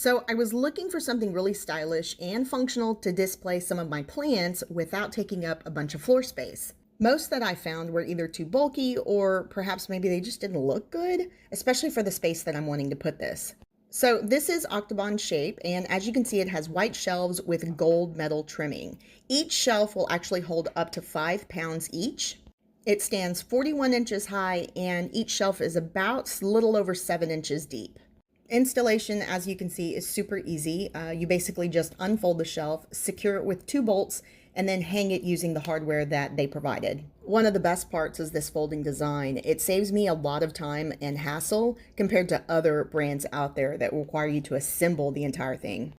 So I was looking for something really stylish and functional to display some of my plants without taking up a bunch of floor space. Most that I found were either too bulky or perhaps maybe they just didn't look good, especially for the space that I'm wanting to put this. So this is octagon shape, and as you can see, it has white shelves with gold metal trimming. Each shelf will actually hold up to 5 pounds each. It stands 41 inches high, and each shelf is about a little over 7 inches deep. Installation, as you can see, is super easy. You basically just unfold the shelf, secure it with 2 bolts, and then hang it using the hardware that they provided. One of the best parts is this folding design. It saves me a lot of time and hassle compared to other brands out there that require you to assemble the entire thing.